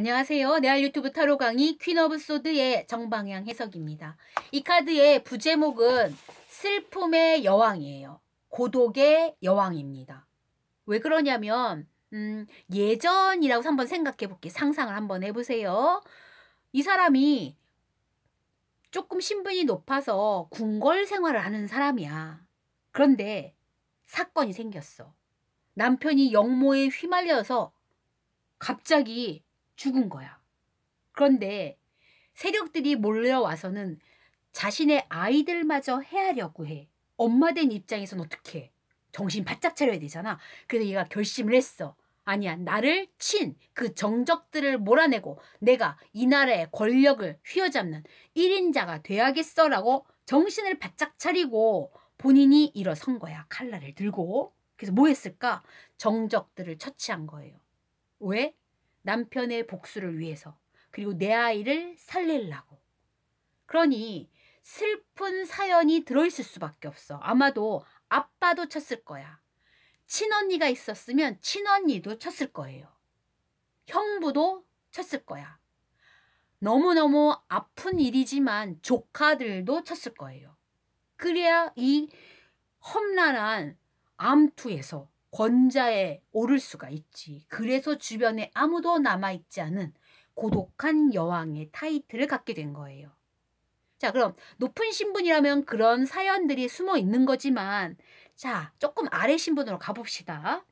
안녕하세요. 레알 유튜브 타로 강의 퀸 오브 소드의 정방향 해석입니다. 이 카드의 부제목은 슬픔의 여왕이에요. 고독의 여왕입니다. 왜 그러냐면 예전이라고 한번 생각해 볼게요. 상상을 한번 해보세요. 이 사람이 조금 신분이 높아서 궁궐 생활을 하는 사람이야. 그런데 사건이 생겼어. 남편이 역모에 휘말려서 갑자기 죽은 거야. 그런데 세력들이 몰려와서는 자신의 아이들마저 해하려고 해. 엄마 된 입장에서는 어떻게 해? 정신 바짝 차려야 되잖아. 그래서 얘가 결심을 했어. 아니야, 나를 친 그 정적들을 몰아내고 내가 이 나라의 권력을 휘어잡는 1인자가 돼야겠어라고 정신을 바짝 차리고 본인이 일어선 거야. 칼날을 들고. 그래서 뭐 했을까? 정적들을 처치한 거예요. 왜? 남편의 복수를 위해서. 그리고 내 아이를 살리려고. 그러니 슬픈 사연이 들어있을 수밖에 없어. 아마도 아빠도 쳤을 거야. 친언니가 있었으면 친언니도 쳤을 거예요. 형부도 쳤을 거야. 너무너무 아픈 일이지만 조카들도 쳤을 거예요. 그래야 이 험난한 암투에서 권자에 오를 수가 있지. 그래서 주변에 아무도 남아있지 않은 고독한 여왕의 타이틀을 갖게 된 거예요. 자, 그럼 높은 신분이라면 그런 사연들이 숨어 있는 거지만, 자, 조금 아래 신분으로 가봅시다.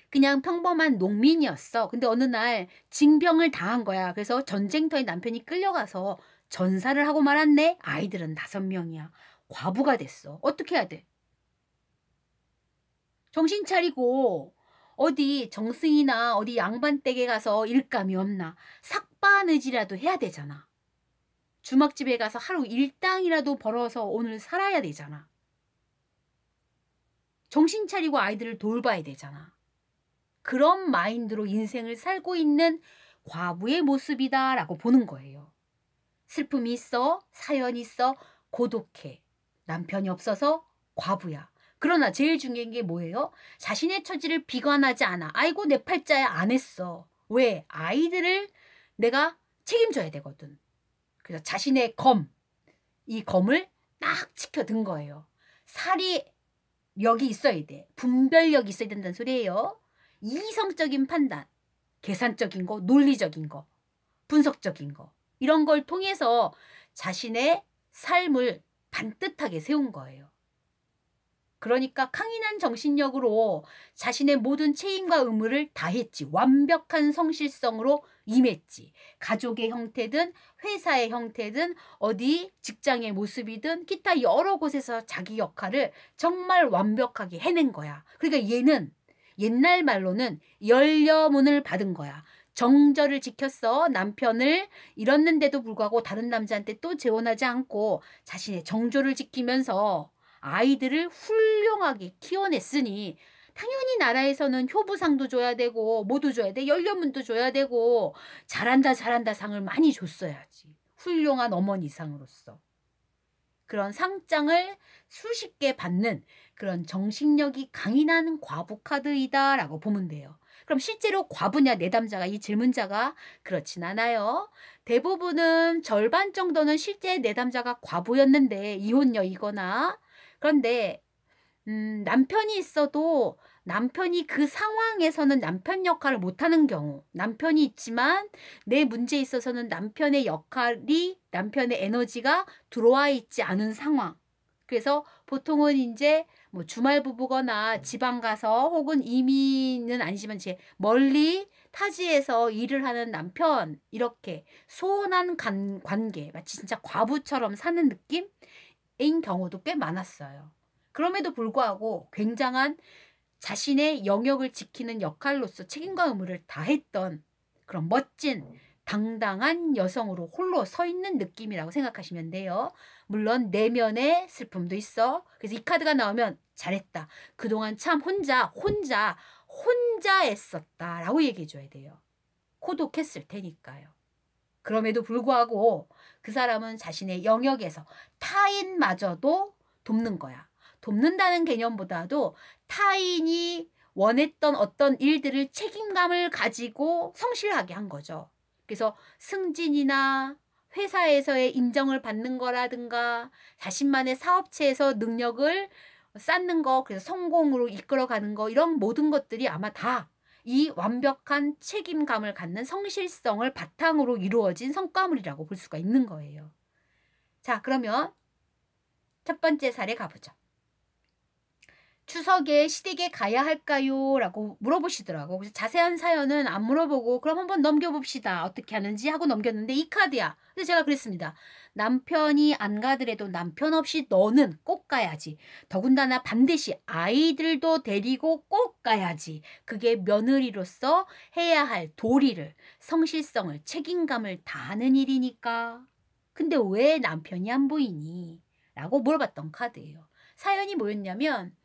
그냥 평범한 농민이었어. 근데 어느 날 징병을 당한 거야. 그래서 전쟁터에 남편이 끌려가서 전사를 하고 말았네. 아이들은 5명이야. 과부가 됐어. 어떻게 해야 돼? 정신 차리고 어디 정승이나 어디 양반댁에 가서 일감이 없나 삭바느질이라도 해야 되잖아. 주막집에 가서 하루 일당이라도 벌어서 오늘 살아야 되잖아. 정신 차리고 아이들을 돌봐야 되잖아. 그런 마인드로 인생을 살고 있는 과부의 모습이다라고 보는 거예요. 슬픔이 있어, 사연이 있어, 고독해. 남편이 없어서 과부야. 그러나 제일 중요한 게 뭐예요? 자신의 처지를 비관하지 않아. 아이고 내 팔자야 안 했어. 왜? 아이들을 내가 책임져야 되거든. 그래서 자신의 검, 이 검을 딱 지켜든 거예요. 살이력이 있어야 돼. 분별력이 있어야 된다는 소리예요. 이성적인 판단, 계산적인 거, 논리적인 거, 분석적인 거 이런 걸 통해서 자신의 삶을 반듯하게 세운 거예요. 그러니까 강인한 정신력으로 자신의 모든 책임과 의무를 다했지. 완벽한 성실성으로 임했지. 가족의 형태든 회사의 형태든 어디 직장의 모습이든 기타 여러 곳에서 자기 역할을 정말 완벽하게 해낸 거야. 그러니까 얘는 옛날 말로는 열려문을 받은 거야. 정절을 지켰어. 남편을 잃었는데도 불구하고 다른 남자한테 또 재혼하지 않고 자신의 정조를 지키면서 아이들을 훌륭하게 키워냈으니 당연히 나라에서는 효부상도 줘야 되고 뭐도 줘야 돼. 열려문도 줘야 되고 잘한다 잘한다 상을 많이 줬어야지. 훌륭한 어머니상으로서. 그런 상장을 수십 개 받는 그런 정신력이 강인한 과부 카드이다라고 보면 돼요. 그럼 실제로 과부냐 내담자가 이 질문자가 그렇진 않아요. 대부분은 절반 정도는 실제 내담자가 과부였는데 이혼녀이거나 그런데 남편이 있어도 남편이 그 상황에서는 남편 역할을 못하는 경우 남편이 있지만 내 문제에 있어서는 남편의 역할이 남편의 에너지가 들어와 있지 않은 상황 그래서 보통은 이제 뭐 주말 부부거나 지방 가서 혹은 이민은 아니지만 제 멀리 타지에서 일을 하는 남편 이렇게 소원한 관계 마치 진짜 과부처럼 사는 느낌인 경우도 꽤 많았어요. 그럼에도 불구하고 굉장한 자신의 영역을 지키는 역할로서 책임과 의무를 다했던 그런 멋진 당당한 여성으로 홀로 서 있는 느낌이라고 생각하시면 돼요. 물론 내면의 슬픔도 있어. 그래서 이 카드가 나오면 잘했다. 그동안 참 혼자 했었다라고 얘기해 줘야 돼요. 고독했을 테니까요. 그럼에도 불구하고 그 사람은 자신의 영역에서 타인마저도 돕는 거야. 돕는다는 개념보다도 타인이 원했던 어떤 일들을 책임감을 가지고 성실하게 한 거죠. 그래서 승진이나 회사에서의 인정을 받는 거라든가 자신만의 사업체에서 능력을 쌓는 거, 그래서 성공으로 이끌어가는 거, 이런 모든 것들이 아마 다 이 완벽한 책임감을 갖는 성실성을 바탕으로 이루어진 성과물이라고 볼 수가 있는 거예요. 자, 그러면 첫 번째 사례 가보죠. 추석에 시댁에 가야 할까요? 라고 물어보시더라고. 그래서 자세한 사연은 안 물어보고 그럼 한번 넘겨봅시다. 어떻게 하는지 하고 넘겼는데 이 카드야. 그래서 제가 그랬습니다. 남편이 안 가더라도 남편 없이 너는 꼭 가야지. 더군다나 반드시 아이들도 데리고 꼭 가야지. 그게 며느리로서 해야 할 도리를, 성실성을, 책임감을 다하는 일이니까. 근데 왜 남편이 안 보이니? 라고 물어봤던 카드예요. 사연이 뭐였냐면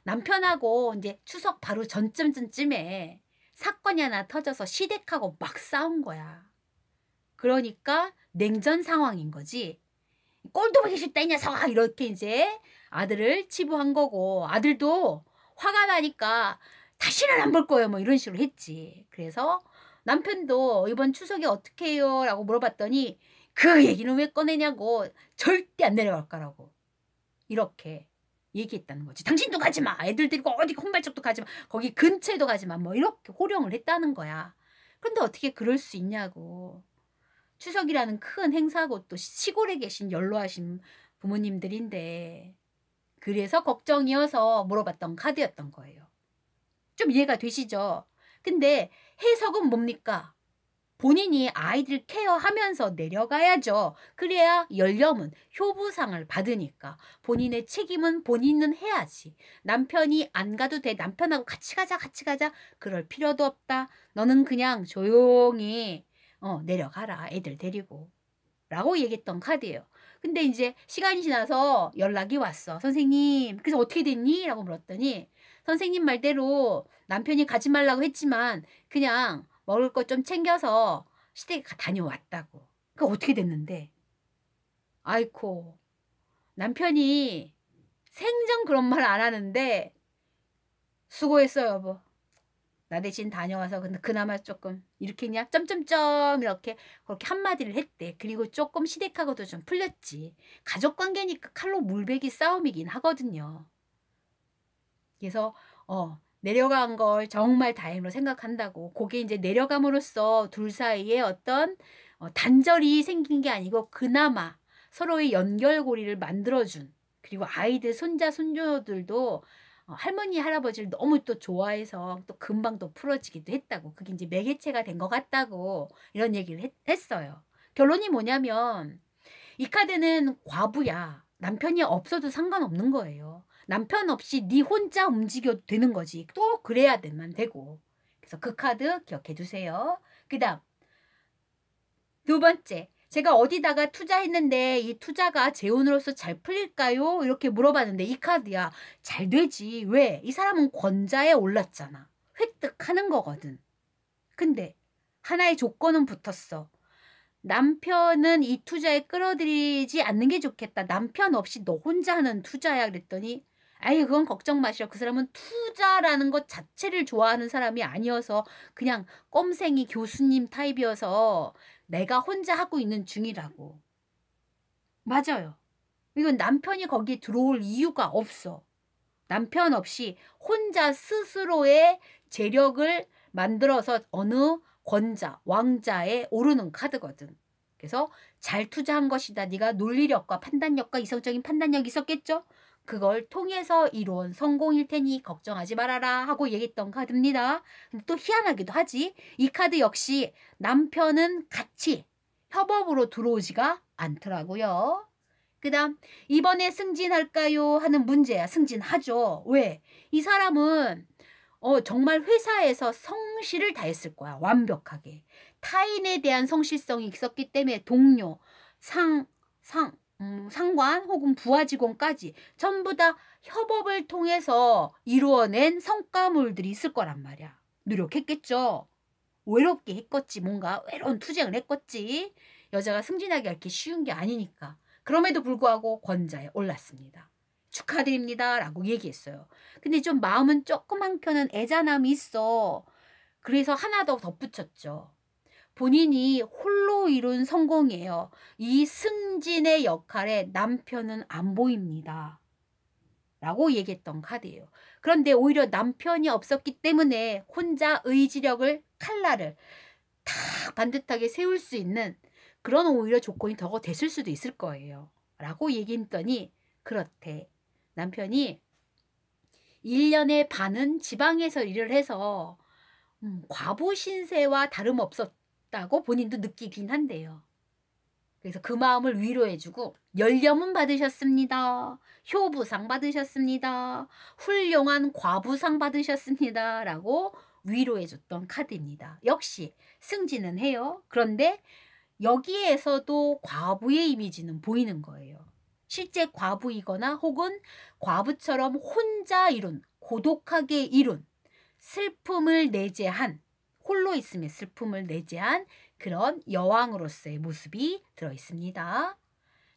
남편하고 이제 추석 바로 전쯤쯤에 사건이 하나 터져서 시댁하고 막 싸운 거야. 그러니까 냉전 상황인 거지. 꼴도 보기 싫다 이 녀석아, 이렇게 이제 아들을 치부한 거고, 아들도 화가 나니까 다시는 안 볼 거예요 뭐 이런 식으로 했지. 그래서 남편도 이번 추석에 어떻게 해요? 라고 물어봤더니 그 얘기는 왜 꺼내냐고, 절대 안 내려갈 거라고 이렇게 얘기했다는 거지. 당신도 가지 마. 애들 데리고 어디 콩발짝도 가지 마. 거기 근처에도 가지 마. 뭐 이렇게 호령을 했다는 거야. 그런데 어떻게 그럴 수 있냐고. 추석이라는 큰 행사고 또 시골에 계신 연로하신 부모님들인데 그래서 걱정이어서 물어봤던 카드였던 거예요. 좀 이해가 되시죠? 근데 해석은 뭡니까? 본인이 아이들 케어하면서 내려가야죠. 그래야 연렴은 효부상을 받으니까 본인의 책임은 본인은 해야지. 남편이 안 가도 돼. 남편하고 같이 가자 같이 가자. 그럴 필요도 없다. 너는 그냥 조용히 내려가라. 애들 데리고. 라고 얘기했던 카드예요. 근데 이제 시간이 지나서 연락이 왔어. 선생님, 그래서 어떻게 됐니? 라고 물었더니 선생님 말대로 남편이 가지 말라고 했지만 그냥 먹을 것 좀 챙겨서 시댁에 다녀왔다고. 그 어떻게 됐는데? 아이코, 남편이 생전 그런 말 안 하는데 수고했어 여보. 나 대신 다녀와서 근데 그나마 조금 이렇게 그냥 점점점 이렇게 그렇게 한마디를 했대. 그리고 조금 시댁하고도 좀 풀렸지. 가족관계니까 칼로 물베기 싸움이긴 하거든요. 그래서 내려간 걸 정말 다행으로 생각한다고. 그게 이제 내려감으로써 둘 사이에 어떤 단절이 생긴 게 아니고 그나마 서로의 연결고리를 만들어준, 그리고 아이들 손자 손녀들도 할머니 할아버지를 너무 또 좋아해서 또 금방 또 풀어지기도 했다고. 그게 이제 매개체가 된 것 같다고 이런 얘기를 했어요. 결론이 뭐냐면 이 카드는 과부야. 남편이 없어도 상관없는 거예요. 남편 없이 네 혼자 움직여도 되는 거지. 또 그래야만 되고. 그래서 그 카드 기억해 두세요. 그 다음 두 번째, 제가 어디다가 투자했는데 이 투자가 재운으로서 잘 풀릴까요? 이렇게 물어봤는데 이 카드야. 잘 되지. 왜? 이 사람은 권자에 올랐잖아. 획득하는 거거든. 근데 하나의 조건은 붙었어. 남편은 이 투자에 끌어들이지 않는 게 좋겠다. 남편 없이 너 혼자 하는 투자야. 그랬더니 아이 그건 걱정 마시오. 그 사람은 투자라는 것 자체를 좋아하는 사람이 아니어서 그냥 꼼생이 교수님 타입이어서 내가 혼자 하고 있는 중이라고. 맞아요. 이건 남편이 거기에 들어올 이유가 없어. 남편 없이 혼자 스스로의 재력을 만들어서 어느 권자, 왕자에 오르는 카드거든. 그래서 잘 투자한 것이다. 네가 논리력과 판단력과 이성적인 판단력이 있었겠죠? 그걸 통해서 이룬 성공일 테니 걱정하지 말아라 하고 얘기했던 카드입니다. 근데 또 희한하기도 하지. 이 카드 역시 남편은 같이 협업으로 들어오지가 않더라고요. 그 다음 이번에 승진할까요? 하는 문제야. 승진하죠. 왜? 이 사람은 정말 회사에서 성실을 다했을 거야. 완벽하게. 타인에 대한 성실성이 있었기 때문에 동료, 상관 혹은 부하 직원까지 전부 다 협업을 통해서 이루어낸 성과물들이 있을 거란 말이야. 노력했겠죠. 외롭게 했겠지. 뭔가 외로운 투쟁을 했겠지. 여자가 승진하기 이렇게 쉬운 게 아니니까. 그럼에도 불구하고 권자에 올랐습니다. 축하드립니다 라고 얘기했어요. 근데 좀 마음은 조금 한켠은 애잔함이 있어. 그래서 하나 더 덧붙였죠. 본인이 홀로 이룬 성공이에요. 이 승진의 역할에 남편은 안 보입니다. 라고 얘기했던 카드예요. 그런데 오히려 남편이 없었기 때문에 혼자 의지력을 칼날을 탁 반듯하게 세울 수 있는 그런 오히려 조건이 더 됐을 수도 있을 거예요. 라고 얘기했더니 그렇대. 남편이 1년의 반은 지방에서 일을 해서 과부 신세와 다름없었다고 본인도 느끼긴 한대요. 그래서 그 마음을 위로해주고 연렴은 받으셨습니다. 효부상 받으셨습니다. 훌륭한 과부상 받으셨습니다. 라고 위로해줬던 카드입니다. 역시 승진은 해요. 그런데 여기에서도 과부의 이미지는 보이는 거예요. 실제 과부이거나 혹은 과부처럼 혼자 이룬, 고독하게 이룬, 슬픔을 내재한, 홀로 있음의 슬픔을 내재한 그런 여왕으로서의 모습이 들어있습니다.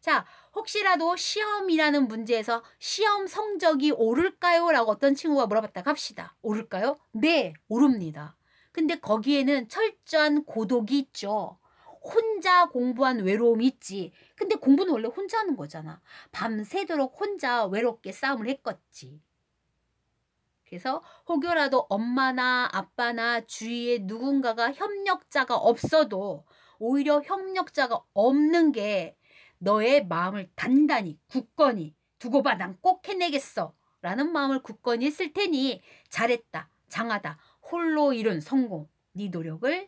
자, 혹시라도 시험이라는 문제에서 시험 성적이 오를까요? 라고 어떤 친구가 물어봤다고 합시다. 오를까요? 네, 오릅니다. 근데 거기에는 철저한 고독이 있죠. 혼자 공부한 외로움이 있지. 근데 공부는 원래 혼자 하는 거잖아. 밤새도록 혼자 외롭게 싸움을 했겠지. 그래서 혹여라도 엄마나 아빠나 주위에 누군가가 협력자가 없어도 오히려 협력자가 없는 게 너의 마음을 단단히 굳건히 두고 봐, 난 꼭 해내겠어 라는 마음을 굳건히 했을 테니 잘했다, 장하다, 홀로 이룬 성공, 네 노력을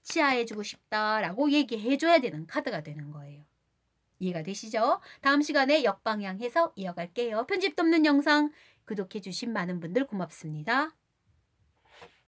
치하해주고 싶다라고 얘기해줘야 되는 카드가 되는 거예요. 이해가 되시죠? 다음 시간에 역방향해서 이어갈게요. 편집도 없는 영상 구독해주신 많은 분들 고맙습니다.